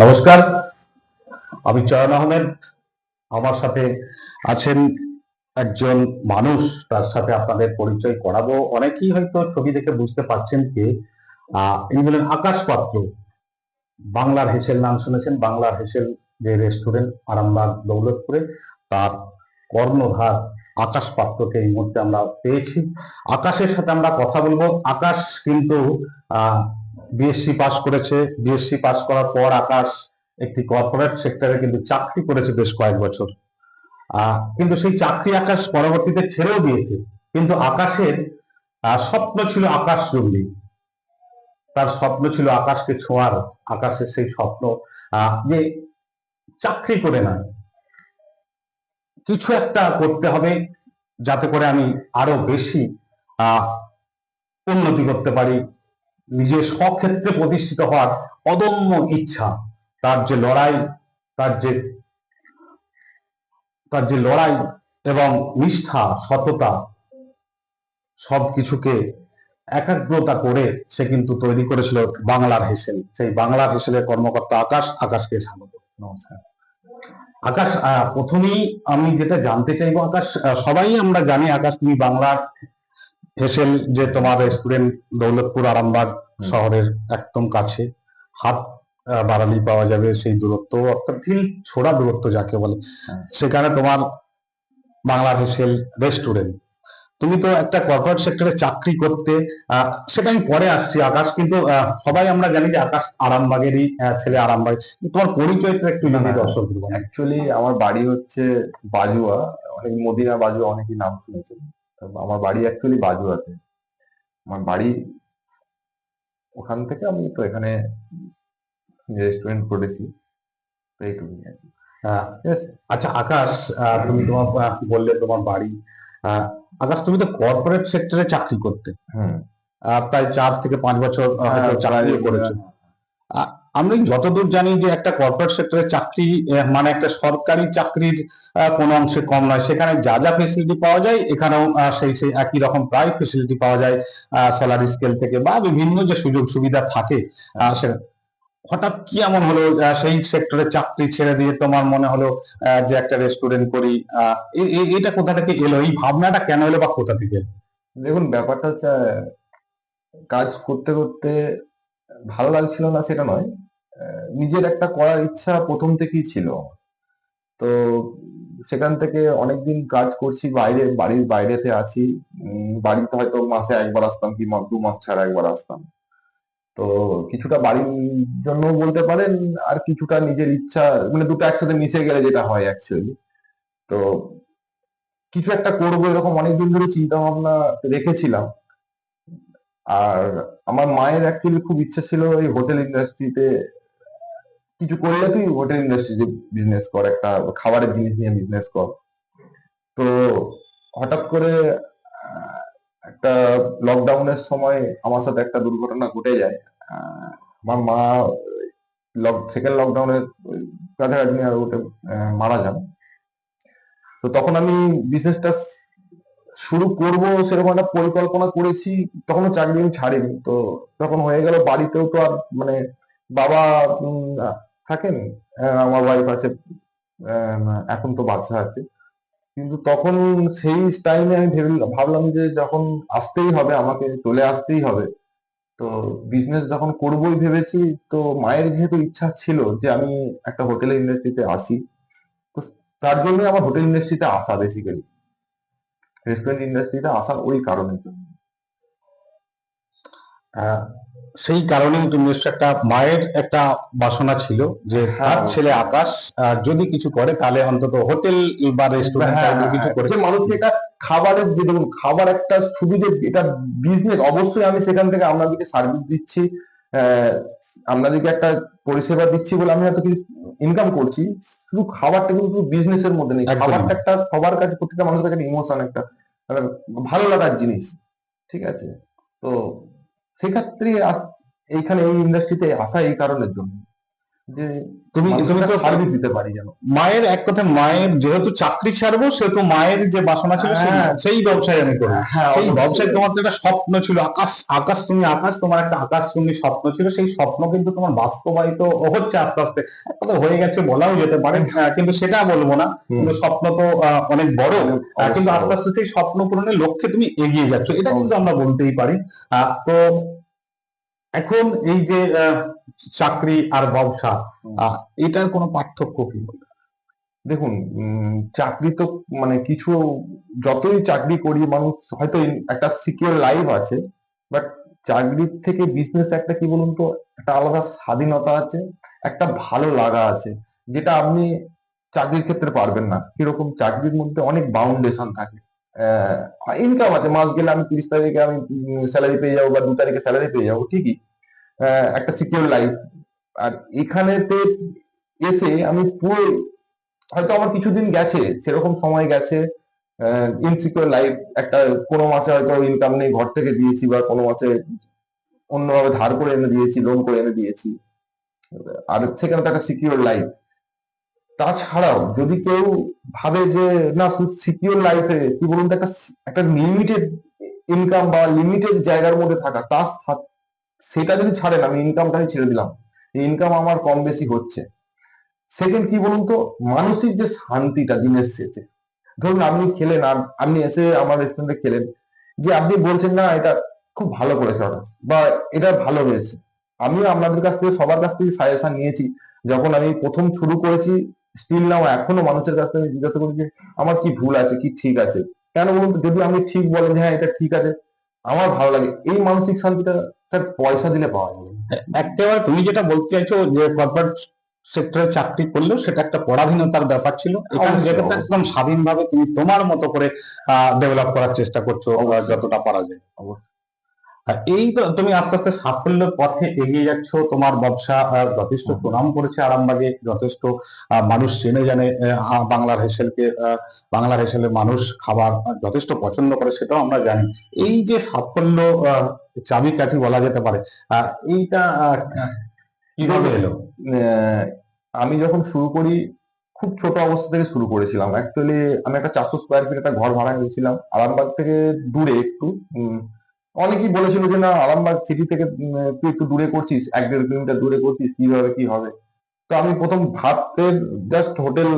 নমস্কার, আমি চয়ন আহমেদ। আমার সাথে আছেন একজন মানুষ, তার সাথে আপনাদের পরিচয় করাবো। অনেকেই হয়তো ছবি দেখে বুঝতে পারছেন কে। ইনি হলেন আকাশ পাত্র। বাংলার হেসেল নাম শুনেছেন। বাংলার হেসেল যে রেস্টুরেন্ট আরামবাগ দৌলতপুরে, তার কর্ণধার আকাশ পাত্রকে এই মুহূর্তে আমরা পেয়েছি। আকাশের সাথে আমরা কথা বলবো। আকাশ কিন্তু বিএসসি পাস করেছে। বিএসসি পাস করার পর আকাশ একটি কর্পোরেট সেক্টরে কিন্তু চাকরি করেছে বেশ কয়েক বছর। কিন্তু সেই চাকরি আকাশ পরবর্তীতে ছেড়েও দিয়েছে। কিন্তু আকাশের স্বপ্ন ছিল আকাশচুম্বী। তার স্বপ্ন ছিল আকাশকে ছোঁয়ার। আকাশের সেই স্বপ্ন যে চাকরি করে না, কিছু একটা করতে হবে যাতে করে আমি আরো বেশি উন্নতি করতে পারি। নিজের স্বক্ষেত্রে প্রতিষ্ঠিত হওয়ার অদম্য ইচ্ছা, তার যে লড়াই, তার যে তার যে লড়াই এবং নিষ্ঠা, সততা, সবকিছুকে একাগ্রতা করে সে কিন্তু তৈরি করেছিল বাংলার হেসেল। সেই বাংলার হেসেলের কর্মকর্তা আকাশ। আকাশকে স্বাগত। নমস্কার আকাশ। প্রথমেই আমি যেটা জানতে চাইবো আকাশ, সবাই আমরা জানি আকাশ তুমি বাংলার হেসেল যে তোমার রেস্টুরেন্ট দৌলতপুর আরামবাগ শহরের একদম কাছে, হাত বাড়ালি পাওয়া যাবে সেই দূরত্ব, অর্থাৎ ঢিল ছোড়া দূরত্ব যাকে বলে, সেখানে তোমার বাংলার হেসেল রেস্টুরেন্ট। তুমি তো একটা কর্পোরেট সেক্টরে চাকরি করতে, সেটা আমি পরে আসছি আকাশ। কিন্তু সবাই আমরা জানি যে আকাশ আরামবাগেরই ছেলে। আরামবাগ, তোমার পরিচয়টা একটু জানি দর্শক। অ্যাকচুয়ালি আমার বাড়ি হচ্ছে বাজুয়া। অনেক মদিনা বাজুয়া অনেকেই নাম শুনেছেন। আমার বাড়ি অ্যাকচুয়ালি বাজুয়াতে। আমার বাড়ি ওখান থেকে আমি তো এখানে রেস্টুরেন্ট করেছি, তো এইটুকুই আর কি। ঠিক আছে। আচ্ছা আকাশ, তুমি তোমার বললে তোমার বাড়ি। আকাশ, তুমি তো কর্পোরেট সেক্টরে চাকরি করতে প্রায় 4 থেকে 5 বছর হয়তো চাকরিও করেছো। আমি যতদূর জানি যে একটা কর্পোরেট সেক্টরে চাকরি মানে একটা সরকারি চাকরির কোনো অংশে কম নয়। সেখানে যা যা ফেসিলিটি পাওয়া যায় এখানেও সেই সেই একই রকম প্রায় ফেসিলিটি পাওয়া যায়, স্যালারি স্কেল থেকে বা বিভিন্ন যে সুযোগ সুবিধা থাকে। সেটা হঠাৎ কি এমন হলো সেই সেক্টরে চাকরি ছেড়ে দিয়ে তোমার মনে হলো যে একটা রেস্টুরেন্ট করি? এটা কোথা থেকে এলো, এই ভাবনাটা কেন এলো বা কোথা থেকে এলো? দেখুন, ব্যাপারটা হচ্ছে কাজ করতে করতে ভালো লাগছিল না সেটা নয়, নিজের একটা করার ইচ্ছা প্রথম থেকেই ছিল। তো সেখান থেকে অনেকদিন কাজ করছি, বাইরে বাড়ির বাইরেতে আছি। বাড়িতে হয়তো মাসে একবার আসতাম, কি 2 মাস ছাড়া একবার আসতাম। তো কিছুটা বাড়ির জন্য বলতে পারেন, আর কিছুটা নিজের ইচ্ছা, মানে দুটো একসাথে মিশে গেলে যেটা হয় অ্যাকচুয়ালি। তো কিছু একটা করবো এরকম অনেকদিন ধরে চিন্তা ভাবনা রেখেছিলাম। আর আমার মায়ের অ্যাকচুয়ালি খুব ইচ্ছা ছিল এই হোটেল ইন্ডাস্ট্রিতে কিছু করলে, তুই হোটেল ইন্ডাস্ট্রিতে বিজনেস কর, একটা খাবারের জিনিস নিয়ে বিজনেস কর। তো হঠাৎ করে আহ, একটা লকডাউনের সময় আমার সাথে একটা দুর্ঘটনা ঘটে যায়। আমার মা সেকেন্ড লকডাউনের কাছাকাছি আর ওটা মারা যান। তো তখন আমি বিজনেসটা শুরু করব সেরকম একটা পরিকল্পনা করেছি। তখনও চাকরি আমি ছাড়িনি। তো তখন হয়ে গেল, বাড়িতেও তো আর মানে বাবা থাকেন, আমার ওয়াইফ আছে, এখন তো বাচ্চা আছে। কিন্তু তখন সেই টাইমে আমি ভাবলাম যে যখন আসতেই হবে, আমাকে চলে আসতেই হবে। তো বিজনেস যখন করবোই ভেবেছি, তো মায়ের যেহেতু ইচ্ছা ছিল যে আমি একটা হোটেল ইন্ডাস্ট্রিতে আসি, তো তার জন্য আমার হোটেল ইন্ডাস্ট্রিতে আসা, বেসিক্যালি রেস্টুরেন্ট ইন্ডাস্ট্রিতে আসার ওই কারণের জন্য। আহ, সেই কারণেই তুমি নিশ্চয় একটা মায়ের একটা বাসনা ছিল যে তার ছেলে আকাশ যদি কিছু করে তাহলে অন্তত হোটেল বা রেস্টুরেন্ট টাইপের কিছু করে। যে মানুষকে এটা খাবারের, যে দেখুন খাবার একটা শুধু যে এটা বিজনেস, অবশ্যই আমি সেখান থেকে আপনাদেরকে সার্ভিস দিচ্ছি, আহ, আপনাদেরকে একটা পরিষেবা দিচ্ছি বলে আমি হয়তো কিছু ইনকাম করছি। শুধু খাবারটা কিন্তু বিজনেসের মধ্যে নেই। খাবারটা একটা সবার কাছে, প্রত্যেকটা মানুষের কাছে ইমোশন, একটা একটা ভালো লাগার জিনিস। ঠিক আছে। তো সেক্ষেত্রে এইখানে এই ইন্ডাস্ট্রিতে আসা এই কারণের জন্য। যে তুমি তুমি তো সার্ভিস দিতে পারি যেন। মায়ের এক কথা, মায়ের যেহেতু চাকরি ছাড়বো সেহেতু মায়ের যে বাসনা ছিল সেই হ্যাঁ, সেই ব্যবসায় আমি করবো। হ্যাঁ, সেই ব্যবসায় অবশ্যই। তোমার তো একটা স্বপ্ন ছিল, আকাশ আকাশ তুমি আকাশ, তোমার একটা আকাশ তুমি স্বপ্ন ছিল, সেই স্বপ্ন কিন্তু তোমার বাস্তবায়িত হচ্ছে আস্তে আস্তে। এক কথা হয়ে গেছে বলাও যেতে পারে, কিন্তু সেটা বলবো না। হুম, কিন্তু স্বপ্ন তো অনেক বড়, কিন্তু অবশ্যই, আস্তে আস্তে অবশ্যই, সেই স্বপ্ন পূরণের লক্ষ্যে তুমি এগিয়ে যাচ্ছ, এটা কিন্তু অবশ্যই। আমরা বলতেই পারি। তো এখন এই যে চাকরি আর ব্যবসা, হুম। এটার কোনো পার্থক্য কি? দেখুন, চাকরি তো মানে কিছু, যতই চাকরি করি মানুষ হয়তো একটা সিকিউর লাইফ আছে, বাট চাকরির থেকে বিজনেস একটা কি বলুন তো, একটা আলাদা স্বাধীনতা আছে, একটা ভালো লাগা আছে, যেটা আপনি চাকরির ক্ষেত্রে পারবেন না। কিরকম, চাকরির মধ্যে অনেক বাউন্ডেশন থাকে, ইনকাম আছে, মাস গেলে আমি 30 তারিখে আমি স্যালারি পেয়ে যাবো, বা 2 তারিখে স্যালারি পেয়ে যাবো, ঠিকই, একটা সিকিউর লাইফ। আর এখানেতে এসে আমি পুরো, হয়তো আমার কিছুদিন গেছে, সেরকম সময় গেছে, ইনসিকিউর লাইফ, একটা কোনো মাসে হয়তো ইনকাম নেই, ঘর থেকে দিয়েছি, বা কোনো মাসে অন্যভাবে ধার করে এনে দিয়েছি, লোন করে এনে দিয়েছি, আর সেখানে তো একটা সিকিউর লাইফ। তাছাড়াও যদি কেউ ভাবে যে না, সিকিউর লাইফে কি বলুন তো, একটা একটা লিমিটেড ইনকাম বা লিমিটেড জায়গার মধ্যে থাকা, সেটা যদি ছাড়েন, আমি ইনকামটাই ছেড়ে দিলাম, ইনকাম আমার কম বেশি হচ্ছে। সেকেন্ড কি বলুন তো, মানসিক যে শান্তিটা দিনের শেষে, ধরুন আপনি খেলেন, আর আপনি এসে আমার রেস্টুরেন্টে খেলেন, যে আপনি বলছেন না এটা খুব ভালো করেছে ওরা, বা এটা ভালো হয়েছে। আমিও আপনাদের কাছ থেকে, সবার কাছ থেকে সাজেশন নিয়েছি, যখন আমি প্রথম শুরু করেছি, স্টিল নাও এখনো মানুষের কাছ থেকে জিজ্ঞাসা করি যে আমার কি ভুল আছে, কি ঠিক আছে। কেন বলুন তো, যদি আপনি ঠিক বলেন যে হ্যাঁ এটা ঠিক আছে, আমার ভালো লাগে, এই মানসিক শান্তিটা স্যার পয়সা দিলে পাওয়া যাবে না। একেবারে তুমি যেটা বলতে চাইছো যে কর্পোরেট সেক্টরে চাকরি করলেও সেটা একটা পরাধীনতার ব্যাপার ছিল, এখানে অবশ্যই, যেটা অবশ্যই, একদম স্বাধীনভাবে তুমি তোমার মতো করে ডেভেলপ করার চেষ্টা করছো, অবশ্যই, যতটা পারা যায়। অবশ্যই। আর এই তো তুমি আস্তে আস্তে সাফল্যের পথে এগিয়ে যাচ্ছ, তোমার ব্যবসা যথেষ্ট হুম, হুম। সুনাম করেছে আরামবাগে, যথেষ্ট মানুষ চেনে জানে বাংলার হেসেলকে, বাংলার হেসেলের মানুষ খাবার যথেষ্ট পছন্দ করে, সেটাও আমরা জানি। এই যে সাফল্য চাবিকাঠি বলা যেতে পারে, এইটা কিভাবে দেখুন, এলো? আহ, আমি যখন শুরু করি, খুব ছোট অবস্থা থেকে শুরু করেছিলাম। অ্যাকচুয়ালি আমি একটা 400 স্কোয়ার ফিট একটা ঘর ভাড়া নিয়েছিলাম, আরামবাগ থেকে দূরে একটু। অনেকেই বলেছিল যে না, আরামবাগ সিটি থেকে তুই একটু দূরে করছিস, 1-1.5 কিলোমিটার দূরে করছিস, কিভাবে কি হবে। তো আমি প্রথম ভাতের জাস্ট হোটেল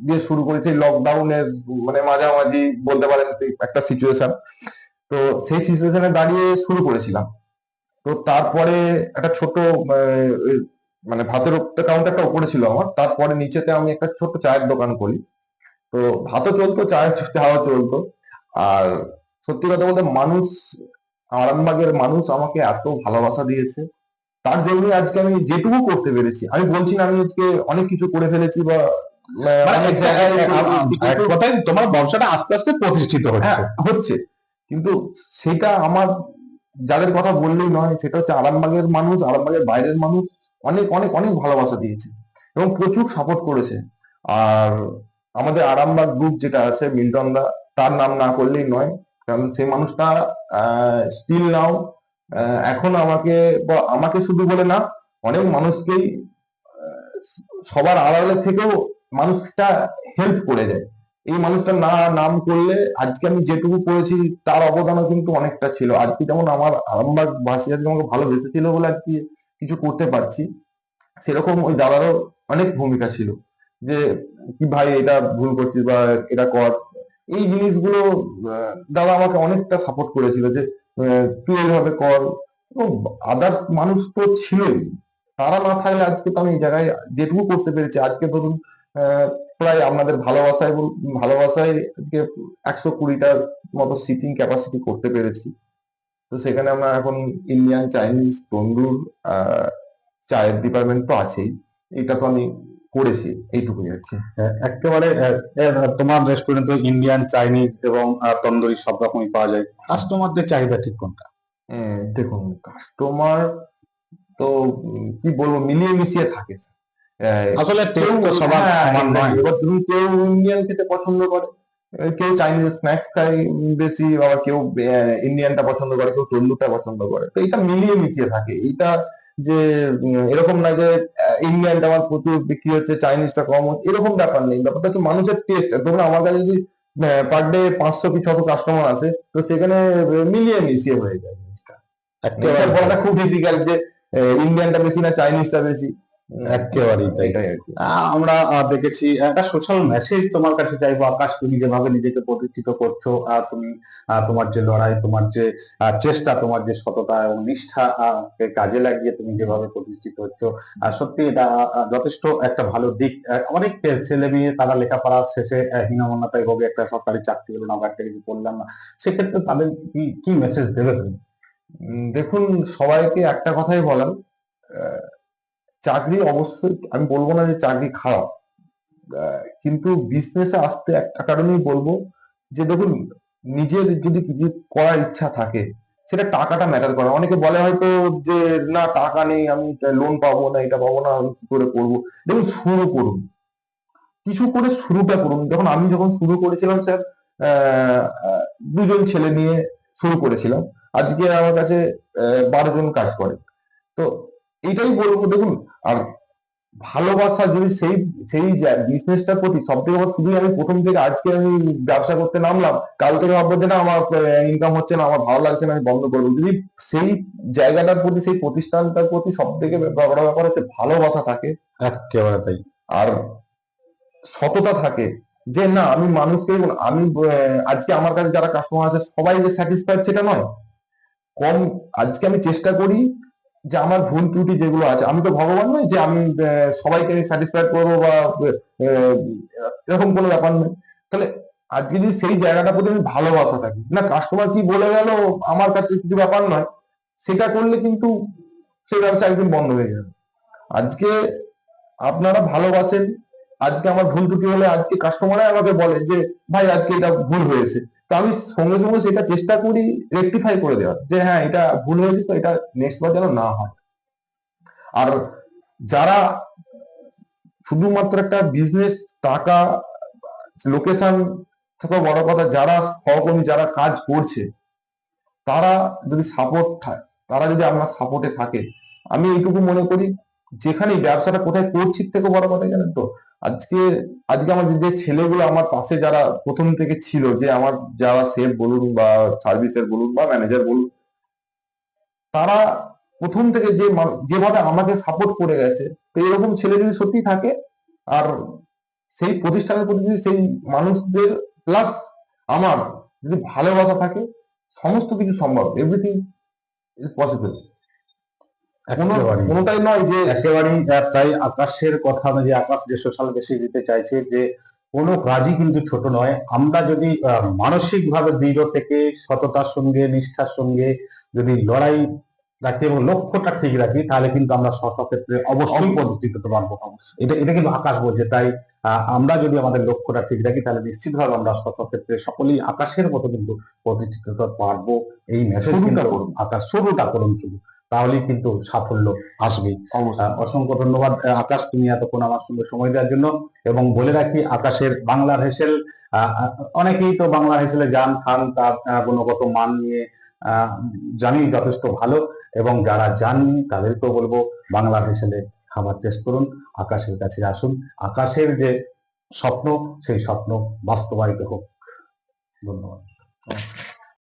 দিয়ে শুরু করেছি, লকডাউনের মানে মাঝামাঝি বলতে পারেন, সেই একটা সিচুয়েশন। তো সেই সিচুয়েশনে দাঁড়িয়ে শুরু করেছিলাম। তো তারপরে একটা ছোট মানে ভাতের কাউন্টারটা উপরে ছিল আমার, তারপরে নিচেতে আমি একটা ছোট চায়ের দোকান করি। তো ভাতও চলতো, চাও চলতো। আর সত্যি কথা বলতে, মানুষ, আরামবাগের মানুষ আমাকে এত ভালোবাসা দিয়েছে, তার জন্য আজকে আমি যেটুকু করতে পেরেছি, আমি বলছি না আমি আজকে অনেক কিছু করে ফেলেছি, বা মানে অনেক একটা জায়গায় চলে গেছি, এক কিন্তু কথায় তোমার ব্যবসাটা আস্তে আস্তে প্রতিষ্ঠিত হ্যাঁ হচ্ছে। হচ্ছে, কিন্তু সেটা আমার, যাদের কথা বললেই নয়, সেটা হচ্ছে আরামবাগের মানুষ, আরামবাগের বাইরের মানুষ অনেক অনেক অনেক ভালোবাসা দিয়েছে এবং প্রচুর সাপোর্ট করেছে। আর আমাদের আরামবাগ গ্রুপ যেটা আছে, মিল্টন দা, তার নাম না করলেই নয়, কারণ সেই মানুষটা স্টিল নাও এখন আমাকে, বা আমাকে শুধু বলে না, অনেক মানুষকেই সবার আড়ালে থেকেও মানুষটা হেল্প করে যায়। এই মানুষটার নাম করলে আজকে আমি যেটুকু করেছি, তার অবদানও কিন্তু অনেকটা ছিল। আজকে যেমন আমার আরামবাগ বাসী আজকে আমাকে ভালোবেসেছিল বলে আজকে কিছু করতে পারছি, সেরকম ওই দাদারও অনেক ভূমিকা ছিল, যে কি ভাই এটা ভুল করছিস, বা এটা কর, এই জিনিসগুলো দাদা আমাকে অনেকটা সাপোর্ট করেছিল, যে তুই এইভাবে কর। এবং আদার্স মানুষ তো ছিলই, তারা না থাকলে আজকে তো আমি এই জায়গায় যেটুকু করতে পেরেছি, আজকে ধরুন আহ, প্রায় আপনাদের ভালোবাসায় আজকে 120টার মতো সিটিং ক্যাপাসিটি করতে পেরেছি। তো সেখানে আমরা এখন ইন্ডিয়ান, চাইনিজ, তন্দুর, চায়ের ডিপার্টমেন্ট তো আছেই। এটা তো আমি করেছি, এইটুকুই আর কি। একেবারে তোমার রেস্টুরেন্টে ইন্ডিয়ান, চাইনিজ এবং তন্দুরি সব রকমই পাওয়া যায়। কাস্টমারদের চাহিদা ঠিক কোনটা? দেখুন, কাস্টমার তো কি বলবো, মিলিয়ে মিশিয়ে থাকে। আসলে কেউ, টেস্ট তো সবার হ্যাঁ সমান নয়। exactly, এবার ধরুন কেউ ইন্ডিয়ান খেতে পছন্দ করে, কেউ চাইনিজ স্ন্যাক্স খায় বেশি, আবার কেউ ইন্ডিয়ানটা পছন্দ করে, কেউ তন্দুরটা পছন্দ করে। তো এটা মিলিয়ে মিশিয়ে থাকে, এটা যে এরকম না যে ইন্ডিয়ানটা আমার প্রচুর বিক্রি হচ্ছে, চাইনিজটা কম হচ্ছে, এরকম ব্যাপার নেই। ব্যাপারটা কি মানুষের টেস্ট। ধরুন আমার কাছে যদি পার ডে 500 কি 600 কাস্টমার আসে, তো সেখানে মিলিয়ে মিশিয়ে হয়ে যায় জিনিসটা। এটা একেবারে বলাটা খুব ডিফিকাল্ট যে ইন্ডিয়ানটা বেশি না চাইনিজটা বেশি। একেবারেই তাই। এটাই আর কি। আমরা দেখেছি একটা সোশ্যাল মেসেজ তোমার কাছে চাইবো আকাশ, তুমি যেভাবে নিজেকে প্রতিষ্ঠিত করছো, তুমি তোমার যে লড়াই, তোমার যে চেষ্টা, তোমার যে সততা এবং নিষ্ঠা কে কাজে লাগিয়ে তুমি যেভাবে প্রতিষ্ঠিত হচ্ছ, সত্যি এটা যথেষ্ট একটা ভালো দিক। অনেক ছেলে মেয়ে তারা লেখাপড়া শেষে হীনমন্যতায় ভোগে, একটা সরকারি চাকরি হলো না বা একটা কিছু করলাম না, সেক্ষেত্রে তাদের কি কি মেসেজ দেবে তুমি? দেখুন, সবাইকে একটা কথাই বলার, আহ, চাকরি অবশ্যই আমি বলবো না যে চাকরি খারাপ, কিন্তু বিজনেসে আসতে একটা কারণেই বলবো যে দেখুন, নিজের যদি কিছু করার ইচ্ছা থাকে, সেটা টাকাটা ম্যাটার করে। অনেকে বলে হয়তো যে না টাকা নেই, আমি লোন পাবো না, এটা পাবো না, আমি কি করে করবো। দেখুন, শুরু করুন, কিছু করে শুরুটা করুন। যখন শুরু করেছিলাম স্যার, আহ, আহ, দুজন ছেলে নিয়ে শুরু করেছিলাম। আজকে আমার কাছে 12 জন কাজ করে। তো এটাই বলবো, দেখুন, আর ভালোবাসা যদি সেই সেই বিজনেসটার প্রতি সব থেকে বড়, শুধু আমি প্রথম থেকে আজকে আমি ব্যবসা করতে নামলাম, কাল থেকে ভাববো যে না আমার ইনকাম হচ্ছে না, আমার ভালো লাগছে না, আমি বন্ধ করবো। যদি সেই জায়গাটার প্রতি, সেই প্রতিষ্ঠানটার প্রতি সব থেকে বড় ব্যাপার হচ্ছে ভালোবাসা থাকে, একেবারে তাই। আর সততা থাকে, যে না আমি মানুষকে, আমি আজকে আমার কাছে যারা কাস্টমার আছে সবাই যে স্যাটিসফাইড সেটা নয়। কম, আজকে আমি চেষ্টা করি যে আমার ভুল ত্রুটি যেগুলো আছে, আমি তো ভগবান নই যে আমি সবাইকে স্যাটিসফাইড করবো বা আহ, এরকম কোনো ব্যাপার নেই। তাহলে আজকে যদি সেই জায়গাটা প্রতি আমি ভালোবাসা থাকি, না কাস্টমার কি বলে গেল আমার কাছে কিছু ব্যাপার নয়, সেটা করলে কিন্তু সেই ব্যবসা একদিন বন্ধ হয়ে যাবে। আজকে আপনারা ভালোবাসেন, আজকে আমার ভুল ত্রুটি হলে আজকে কাস্টমারই আমাকে বলে যে ভাই আজকে এটা ভুল হয়েছে, তো আমি সঙ্গে সঙ্গে সেটা চেষ্টা করি রেকটিফাই করে দেওয়ার, যে হ্যাঁ এটা ভুল হয়েছে, তো এটা নেক্সট বার যেন না হয়। আর যারা শুধুমাত্র একটা বিজনেস, টাকা, লোকেশন থেকে বড় কথা, যারা সহকর্মী যারা কাজ করছে, তারা যদি সাপোর্ট থাকে, তারা যদি আপনার সাপোর্টে থাকে, আমি এইটুকু মনে করি, যেখানে ব্যবসাটা কোথায় করছি থেকে বড় কথা জানেন তো, আজকে আজকে আমার যে ছেলেগুলো আমার পাশে যারা প্রথম থেকে ছিল, যে আমার যারা সেফ বলুন বা সার্ভিসের বলুন বা ম্যানেজার বলুন, তারা প্রথম থেকে যেভাবে আমাকে সাপোর্ট করে গেছে, তো এরকম ছেলে যদি সত্যি থাকে, আর সেই প্রতিষ্ঠানের প্রতি যদি সেই মানুষদের প্লাস আমার যদি ভালোবাসা থাকে, সমস্ত কিছু সম্ভব, এভরিথিং ইজ পসিবল। একেবারেই কোনোটাই নয় যে একেবারেই তাই। আকাশের কথা অনুযায়ী আকাশ যে সোশ্যাল মেসেজ দিতে চাইছে যে কোনো কাজই কিন্তু ছোট নয়। আমরা যদি মানসিক ভাবে দৃঢ় থেকে সততার সঙ্গে, নিষ্ঠার সঙ্গে যদি লড়াই রাখি এবং লক্ষ্যটা ঠিক রাখি, তাহলে কিন্তু আমরা ক্ষেত্রে অবশ্যই প্রতিষ্ঠিত হতে পারবো। এটা এটা কিন্তু আকাশ বলছে। তাই আমরা যদি আমাদের লক্ষ্যটা ঠিক রাখি, তাহলে নিশ্চিতভাবে আমরা ক্ষেত্রে সকলেই আকাশের মতো কিন্তু প্রতিষ্ঠিত হতে পারবো। এই মেসেজ কিন্তু আকাশ, শুরুটা করুন শুধু, তাহলেই কিন্তু সাফল্য আসবে। অসংখ্য ধন্যবাদ আকাশ, তুমি এতক্ষণ আমার সঙ্গে সময় দেওয়ার জন্য। এবং বলে রাখি, আকাশের বাংলার হেসেল, অনেকেই তো বাংলা হেসেলে যান, খান, তার গুণগত মান নিয়ে জানি যথেষ্ট ভালো। এবং যারা জাননি তাদেরকেও বলবো বাংলার হেসেলে খাবার টেস্ট করুন, আকাশের কাছে আসুন, আকাশের যে স্বপ্ন সেই স্বপ্ন বাস্তবায়িত হোক। ধন্যবাদ।